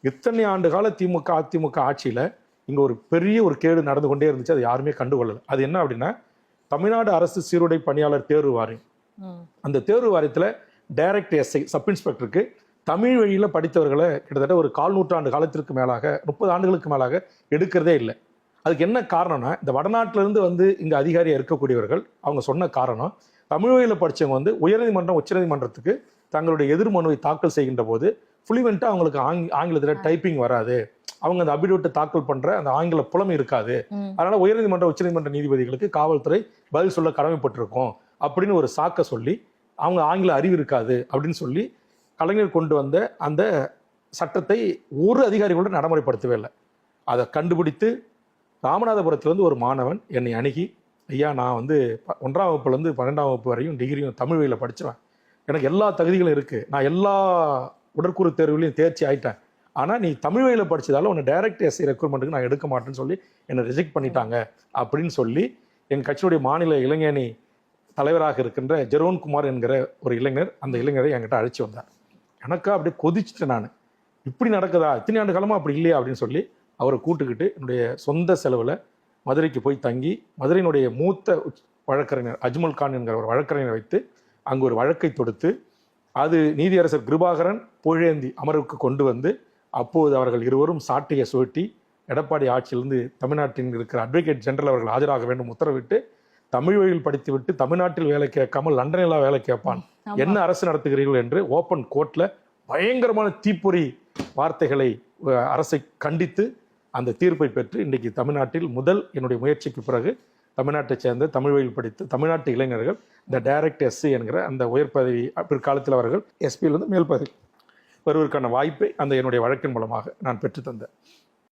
இத்தனை ஆண்டு கால திமுக அதிமுக ஆட்சியில் இங்கே ஒரு பெரிய ஒரு கேடு நடந்து கொண்டே இருந்துச்சு. அது யாருமே கண்டுகொள்ளலை. அது என்ன அப்படின்னா, தமிழ்நாடு அரசு சீருடை பணியாளர் தேர்வு வாரியம். அந்த தேர்வு வாரியத்தில் டைரக்ட் எஸ்ஐ சப் இன்ஸ்பெக்டருக்கு தமிழ் வழியில் படித்தவர்களை கிட்டத்தட்ட ஒரு 1/4 நூற்றாண்டு காலத்திற்கு மேலாக 30 ஆண்டுகளுக்கு மேலாக எடுக்கிறதே இல்லை. அதுக்கு என்ன காரணம்னா, இந்த வடநாட்டிலிருந்து வந்து இங்கே அதிகாரியாக இருக்கக்கூடியவர்கள் அவங்க சொன்ன காரணம், தமிழ் வழியில் படித்தவங்க வந்து உயர்நீதிமன்றம் உச்சநீதிமன்றத்துக்கு தங்களுடைய எதிர் மனுவை தாக்கல் செய்கின்ற போது ஃப்ளூவெண்ட்டாக அவங்களுக்கு ஆங்கிலத்தில் டைப்பிங் வராது, அவங்க அந்த அபிடவிட்டை தாக்கல் பண்ணுற அந்த ஆங்கில புலமை இருக்காது, அதனால் உயர்நீதிமன்ற உச்சநீதிமன்ற நீதிபதிகளுக்கு காவல்துறை பதில் சொல்ல கடமைப்பட்டிருக்கும் அப்படின்னு ஒரு சாக்க சொல்லி, அவங்க ஆங்கில அறிவு இருக்காது அப்படின்னு சொல்லி கலைஞர் கொண்டு வந்த அந்த சட்டத்தை ஒரு அதிகாரி கூட நடைமுறைப்படுத்தவே இல்லை. அதை கண்டுபிடித்து ராமநாதபுரத்துலேருந்து ஒரு மாணவன் என்னை அணுகி, ஐயா நான் வந்து 1ஆம் வகுப்புலேருந்து 12ஆம் வகுப்பு வரையும் டிகிரியும் தமிழ் வழியில் படித்தவன், எனக்கு எல்லா தகுதிகளும் இருக்குது, நான் எல்லா உடற்கூறு தேர்வுகளையும் தேர்ச்சி ஆகிட்டேன், ஆனால் நீ தமிழ் வழியில் படித்ததால உன்னை டைரக்ட் எஸ்ஐ ரெக்ரூட்மெண்ட்டுக்கு நான் எடுக்க மாட்டேன்னு சொல்லி என்னை ரிஜெக்ட் பண்ணிட்டாங்க அப்படின்னு சொல்லி எங்கள் கட்சியுடைய மாநில இளைஞரணி தலைவராக இருக்கின்ற ஜெரோன்குமார் என்கிற ஒரு இளைஞர் அந்த இளைஞரை என்கிட்ட அழைச்சி வந்தார். எனக்கா அப்படியே கொதிச்சுட்டேன். நான் இப்படி நடக்குதா, இத்தனை ஆண்டு காலமாக அப்படி இல்லையா அப்படின்னு சொல்லி அவரை கூட்டுக்கிட்டு என்னுடைய சொந்த செலவில் மதுரைக்கு போய் தங்கி மதுரையினுடைய மூத்த வழக்கறிஞர் அஜ்மல் கான் என்கிற ஒரு வழக்கறிஞரை வைத்து அங்கு ஒரு வழக்கை தொடுத்து அது நீதியரசர் கிருபாகரன் புகழேந்தி அமர்வுக்கு கொண்டு வந்து அப்போது அவர்கள் இருவரும் சாட்டையை சுவட்டி எடப்பாடி ஆட்சியிலிருந்து தமிழ்நாட்டில் இருக்கிற அட்வொகேட் ஜெனரல் அவர்கள் ஆஜராக வேண்டும் உத்தரவிட்டு, தமிழ் வழியில் படித்துவிட்டு தமிழ்நாட்டில் வேலை கேட்காமல் லண்டனில் வேலை கேட்பான், என்ன அரசு நடத்துகிறீர்கள் என்று ஓப்பன் கோர்ட்டில் பயங்கரமான தீப்பொறி வார்த்தைகளை அரசை கண்டித்து அந்த தீர்ப்பை பெற்று இன்றைக்கு தமிழ்நாட்டில் முதல் என்னுடைய முயற்சிக்கு பிறகு தமிழ்நாட்டைச் சேர்ந்த தமிழ் வழியில் படித்து தமிழ்நாட்டு இளைஞர்கள் இந்த டைரக்ட் எஸ்சி என்கிற அந்த உயர் பதவி பிற்காலத்தில் அவர்கள் எஸ்பியிலிருந்து மேல் பதவி வருவதற்கான வாய்ப்பை அந்த என்னுடைய வழக்கின் மூலமாக நான் பெற்று தந்தேன்.